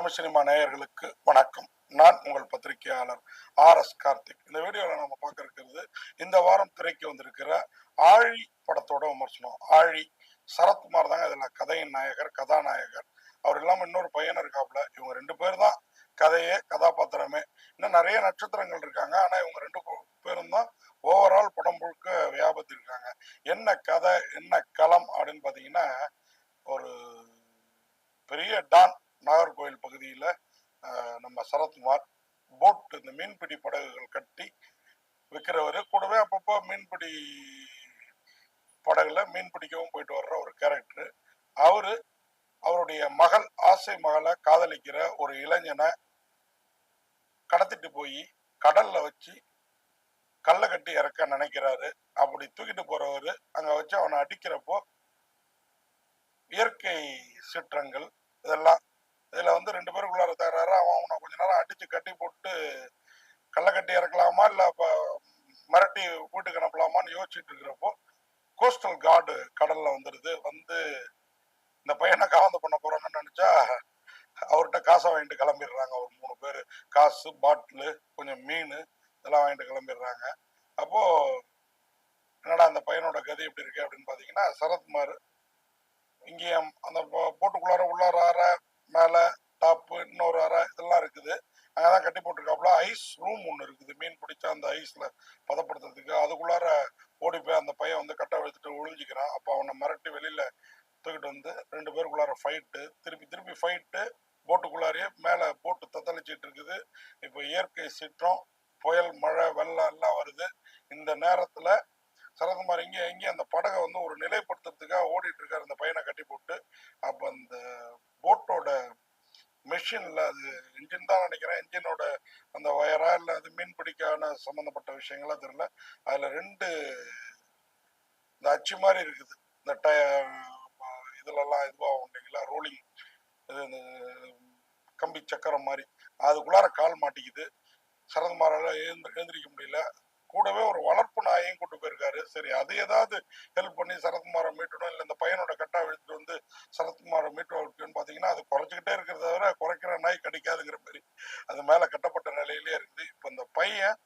Tamil cinema நேயர்களுக்கு வணக்கம். நான் உங்கள் பத்திரிகையாளர் ஆர்.எஸ். கார்த்திக். இந்த வீடியோவில் நம்ம பார்க்க இருக்கிறது இந்த வாரம் திரைக்கு வந்திருக்கிற ஆழி படத்தோட விமர்சனம். ஆழி சரத்குமார் தாங்க இதில் கதையின் நாயகர், கதாநாயகர். அவர் இல்லாமல் இன்னொரு பையன் இருக்காப்புல. இவங்க ரெண்டு பேர் தான் கதையே, கதாபாத்திரமே. இன்னும் நிறைய நட்சத்திரங்கள் இருக்காங்க, ஆனால் இவங்க ரெண்டு பேரும் தான் ஓவரால் படம் முழுக்க வியாபத்திருக்காங்க. என்ன கதை, என்ன களம் அப்படின்னு பார்த்தீங்கன்னா, ஒரு பெரிய டான் நாகர்கோவில் பகுதியில் நம்ம சரத்குமார் போட், இந்த மீன்பிடி படகுகள் கட்டி விற்கிறவர், கூடவே அப்பப்போ மீன்பிடி படகுல மீன் பிடிக்கவும் போயிட்டு வர்ற ஒரு கேரக்டர். அவருடைய மகள், ஆசை மகளை காதலிக்கிற ஒரு இளைஞனை கடத்திட்டு போய் கடல்ல வச்சு கல்லை கட்டி இறக்க நினைக்கிறாரு. அப்படி தூக்கிட்டு போறவரு அங்க வச்சு அவனை அடிக்கிறப்போ இயற்கை சீற்றங்கள் இதெல்லாம், இதுல வந்து ரெண்டு பேருக்குள்ளார தகராறு. அவனை கொஞ்ச நேரம் அடிச்சு கட்டி போட்டு கல்லை கட்டி இறக்கலாமா இல்ல மிரட்டி வீட்டுக்கு அனுப்பலாமான்னு யோசிச்சுட்டு இருக்கிறப்போ கோஸ்டல் கார்டு கடல்ல வந்துடுது. வந்து இந்த பையனை காவந்து பண்ண போறோம்னு நினைச்சா அவர்கிட்ட காசை வாங்கிட்டு கிளம்பிடுறாங்க. ஒரு 3 பேர் காசு, பாட்டிலு, கொஞ்சம் மீன் இதெல்லாம் வாங்கிட்டு கிளம்பிடுறாங்க. அப்போ என்னடா அந்த பையனோட கதை எப்படி இருக்கு அப்படின்னு பாத்தீங்கன்னா, சரத்குமார் இங்கேயும் அந்த போட்டுக்குள்ளார அறை, மேல டாப்பு, இன்னொரு அறை இதெல்லாம் இருக்குது. அங்கதான் கட்டி போட்டிருக்காப்புல. ஐஸ் ரூம் ஒண்ணு இருக்குது, மீன் பிடிச்சா அந்த ஐஸ்ல பதப்படுத்துறதுக்கு. அதுக்குள்ளார ஓடி போய் அந்த பையன் வந்து கட்டை எடுத்துட்டு ஒழிஞ்சிக்கிறான். அப்போ அவனை மிரட்டி வெளியில தூக்கிட்டு வந்து ரெண்டு பேருக்குள்ளார ஃபைட்டு, திருப்பி ஃபைட்டு. போட்டுக்குள்ளாரையே மேல போட்டு தத்தளிச்சிட்டு இருக்குது. இப்போ இயற்கை சீற்றம், புயல், மழை, வெள்ளம் எல்லாம் வருது. இந்த நேரத்துல சரத்குமார் இங்கே அந்த படகை வந்து ஒரு நிலைப்படுத்துறதுக்காக ஓடிட்டு இருக்காரு, அந்த பையனை கட்டி போட்டு. அப்ப அந்த போட்டோட மெஷின்ல, அது இன்ஜின் தான் நினைக்கிறேன், இன்ஜினோட அந்த வயரா இல்ல அது மீன் பிடிக்கான சம்பந்தப்பட்ட விஷயங்களா தெரியல, அதுல 2 இந்த அச்சு மாதிரி இருக்குது. இந்த இதுலலாம் இதுவாகும் இல்லைங்களா, ரோலிங், இது கம்பி சக்கரம் மாதிரி, அதுக்குள்ளார கால் மாட்டிக்குது. சரத்குமாரால எழுந்திரிக்க முடியல. கூடவே ஒரு வளர்ப்பு நாயையும் கூட்டு போயிருக்காரு. சரி, அது ஏதாவது ஹெல்ப் பண்ணி சரத்குமாரை மீட்டணும், இல்லை இந்த பையனோட கட்டா எடுத்துட்டு வந்து சரத்குமாரை மீட்டு பாத்தீங்கன்னா, அது குறைச்சிக்கிட்டே இருக்கிறத தவிர குறைக்கிற நாய் கிடைக்காதுங்கிற மாதிரி அது மேல கட்டப்பட்ட நிலையிலே இருக்குது. இப்ப இந்த பையன்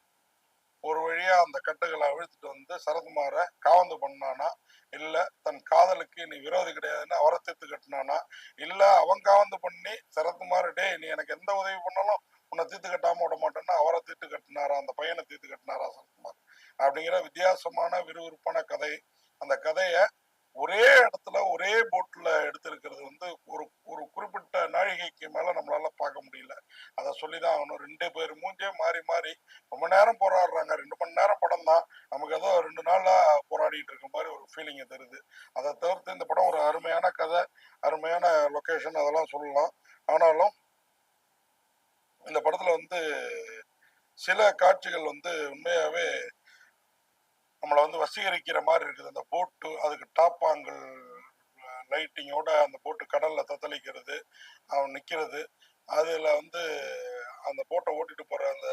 ஒரு வழியா அந்த கட்டுகளை அழுத்துட்டு வந்து சரத்குமாரை காவந்து பண்ணானா, இல்ல தன் காதலுக்கு நீ விரோதி கிடையாதுன்னு அவரை தீர்த்து கட்டினானா, இல்ல அவன் காவந்து பண்ணி சரத்குமார் டே நீ எனக்கு எந்த உதவி பண்ணாலும் உன்னை தீர்த்து கட்டாம விட மாட்டேன்னா அவரை தீர்த்து கட்டினாரா, அந்த பையனை தீர்த்து கட்டினாரா சரத்குமார் அப்படிங்கிற வித்தியாசமான விறுவிறுப்பான கதை. அந்த கதையை ஒரே இடத்துல ஒரே போட்ல எடுத்திருக்கிறது வந்து ஒரு ஒரு குறிப்பிட்ட நாழிகைக்கு மேல நம்மளால பார்க்க முடியல. அதை சொல்லிதான் ஆகணும். 2 பேர் மூஞ்சே மாறி மாறி ரொம்ப நேரம் போராடுறாங்க. 2 மணி நேரம் படம் தான், நமக்கு ஏதோ 2 நாளா போராடிட்டு இருக்க மாதிரி ஒரு ஃபீலிங்கை தருது. அதை தவிர்த்து இந்த படம் ஒரு அருமையான கதை, அருமையான லொகேஷன் அதெல்லாம் சொல்லலாம். ஆனாலும் இந்த படத்துல வந்து சில காட்சிகள் வந்து உண்மையாவே நம்மளை வந்து வசீகரிக்கிற மாதிரி இருக்குது. அந்த போட்டு, அதுக்கு டாப்பாங்கள் லைட்டிங்கோட அந்த போட்டு கடல்ல தத்தளிக்கிறது, அவன் நிக்கிறது, அதுல வந்து அந்த போட்டை ஓட்டிட்டு போற அந்த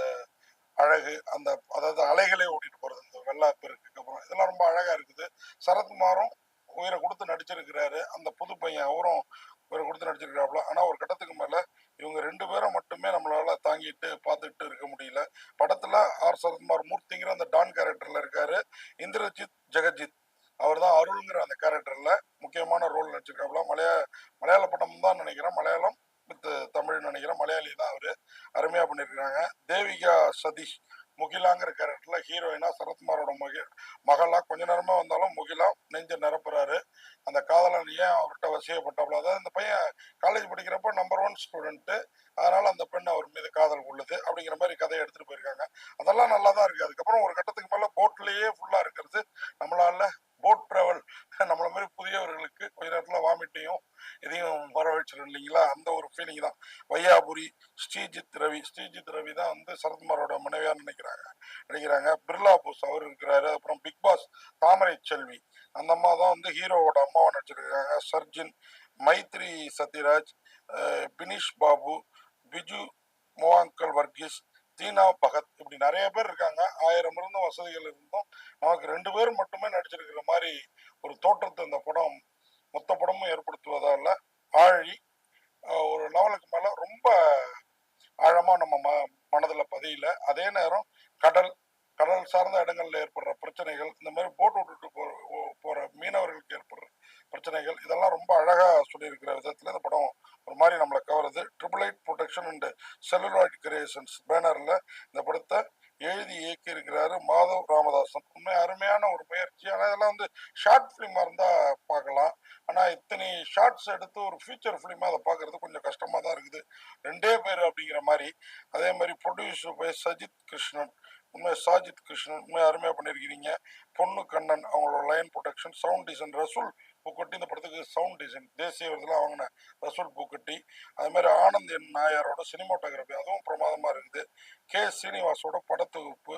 அழகு, அந்த அதாவது அலைகளே ஓட்டிட்டு போறது அந்த வெள்ளா பெருக்குக்கு அப்புறம், இதெல்லாம் ரொம்ப அழகா இருக்குது. சரத்குமாரும் உயிரை கொடுத்து நடிச்சிருக்கிறாரு. அந்த புது பையன் அவரும் உயிரை கொடுத்து நடிச்சிருக்கிறாப்புல. ஆனா ஒரு கட்டத்துக்கு மேல இவங்க 2 பேரும் மட்டுமே நம்மளால தாங்கிட்டு பார்த்துட்டு இருக்க முடியல. படத்துல ஆர் சரத்குமார் மூர்த்திங்கிற அந்த டான் கேரக்டர்ல இருக்காரு. இந்திரஜித் ஜெகஜித் அவர் தான் அருள்ங்கிற அந்த கேரக்டர்ல முக்கியமான ரோல் நடிச்சிருக்காப்புல. மலையாள படம் தான் நினைக்கிறேன், மலையாளம் வித் தமிழ் நினைக்கிறேன், மலையாளி தான் அவரு. அருமையா பண்ணிருக்காங்க. தேவிகா சதீஷ் முகிலாங்கிற கேரக்டர்ல ஹீரோயினா சரத்குமாரோட மகளா கொஞ்ச நேரமா வந்தாலும் முகிலா நெஞ்ச நிரப்புறாரு. அந்த காதலன் ஏன் அவர்கிட்ட வசியப்பட்டாப்புல, அதாவது இந்த பையன் காலேஜ் படிக்கிறப்ப நம்பர் 1 ஸ்டூடெண்ட், அதனால அந்த பெண் அவர் மீது காதல் கொள்ளுது அப்படிங்கிற மாதிரி கதையை எடுத்துட்டு போயிருக்காங்க. அதெல்லாம் நல்லா தான் இருக்கு. அதுக்கப்புறம் ஒரு கட்டத்துக்கு மேல போட்லயே ஃபுல்லா இருக்கிறது நம்மளால போட் டிராவல் நம்மள மாதிரி புதியவர்களுக்கு கொஞ்ச நேரத்துல வாமிட்டையும் இதையும் வர வச்சிடும் இல்லைங்களா, அந்த ஒரு ஃபீலிங் தான். வையாபுரி, ஸ்ரீஜித் ரவி தான் வந்து சரத்குமாரோட மனைவியா நினைக்கிறாங்க. பிர்லா போஸ் அவர் இருக்கிறாரு. அப்புறம் பிக் பாஸ் தாமரை செல்வி, அந்த அம்மா தான் வந்து ஹீரோவோட அம்மாவை நடிச்சிருக்காங்க. சர்ஜின், மைத்ரி சத்யராஜ், பினிஷ் பாபு, பிஜு மோவாங்கல் வர்கீஸ், தீனா பகத், இப்படி நிறைய பேர் இருக்காங்க. 1000 இருந்தும் வசதிகள் இருந்தும் நமக்கு 2 பேர் மட்டுமே நடிச்சிருக்கிற மாதிரி ஒரு தோற்றத்தை இந்த படம் மொத்த படமும் ஏற்படுத்துவதால ஆழி ஒரு லெவலுக்கு மேல ரொம்ப ஆழமா நம்ம மனதில் பதியல. அதே நேரம் கடல் கடல் சார்ந்த இடங்கள்ல ஏற்படுற பிரச்சனைகள், இந்த மாதிரி போட் விட்டுட்டு போற மீனவர்களுக்கு ஏற்படுற பிரச்சனைகள், இதெல்லாம் ரொம்ப அழகா சொல்லியிருக்கிற விதத்துல இந்த படம் ஒரு மாதிரி நம்மளை கவருது. Triple eight production and celluloid creations பேனர்ல இந்த படத்தை எழுதி இயக்கி இருக்கிறாரு மாதவ் ராமதாசன். உண்மை அருமையான ஒரு முயற்சி. ஆனா இதெல்லாம் வந்து ஷார்ட் பிலிமா இருந்தா பார்க்கலாம். ஆனா இத்தனை ஷார்ட்ஸ் எடுத்து ஒரு ஃபீச்சர் பிலிமா அதை பார்க்கறது கொஞ்சம் கஷ்டமா தான் இருக்குது. ரெண்டே பேர் அப்படிங்கிற மாதிரி. அதே மாதிரி ப்ரொடியூஸ் பை சஜித் கிருஷ்ணன், உண்மை சாஜித் கிருஷ்ணன் உண்மை அருமையா பண்ணியிருக்கிறீங்க. பொண்ணு கண்ணன் அவங்களோட லைன் ப்ரொடக்ஷன், சவுண்ட் டிசைன் ரசூல் பூக்கட்டி, இந்த படத்துக்கு சவுண்ட் டிசைன் தேசிய விருதுலாம் வாங்கின ரசூல் பூக்கட்டி. அது மாதிரி ஆனந்த் என் நாயரோட சினிமாட்டோகிராஃபி அதுவும் பிரமாதமா இருக்குது. கே சீனிவாசோட படத்தொகுப்பு.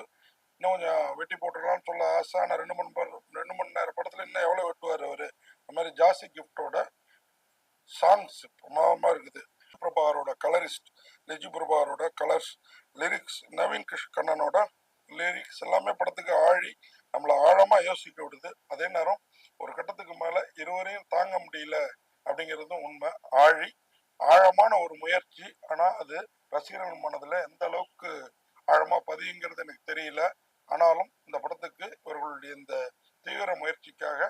இன்னும் கொஞ்சம் வெட்டி போட்டுக்கலாம்னு சொல்ல ஆசை. ஆனால் 2 மணி நேரம் படத்துல இன்னும் எவ்வளவு வெட்டுவார் அவரு. அது மாதிரி ஜாசி கிஃப்டோட சாங்ஸ் பிரமாதமா இருக்குது. பிரபாகரோட கலரிஸ்ட், லிஜு பிரபாகரோட கலர்ஸ், லிரிக்ஸ், நவீன் கிருஷ்ண கண்ணனோட லிரிக்ஸ் எல்லாமே படத்துக்கு ஆழி நம்மளை ஆழமா யோசிக்க விடுது. அதே நேரம் ஒரு கட்டத்துக்கு மேல இருவரையும் தாங்க முடியல அப்படிங்கிறதும் உண்மை. ஆழமான ஒரு முயற்சி. ஆனா அது ரசிகர்கள் மனதுல எந்த அளவுக்கு ஆழமா பதியுங்கிறது எனக்கு தெரியல. ஆனாலும் இந்த படத்துக்கு இவர்களுடைய இந்த தீவிர முயற்சிக்காக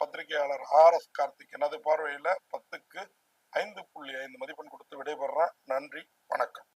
பத்திரிகையாளர் RS கார்த்திக் எனது பார்வையில 10க்கு 5.5 மதிப்பெண் கொடுத்து விடைபெறேன். நன்றி, வணக்கம்.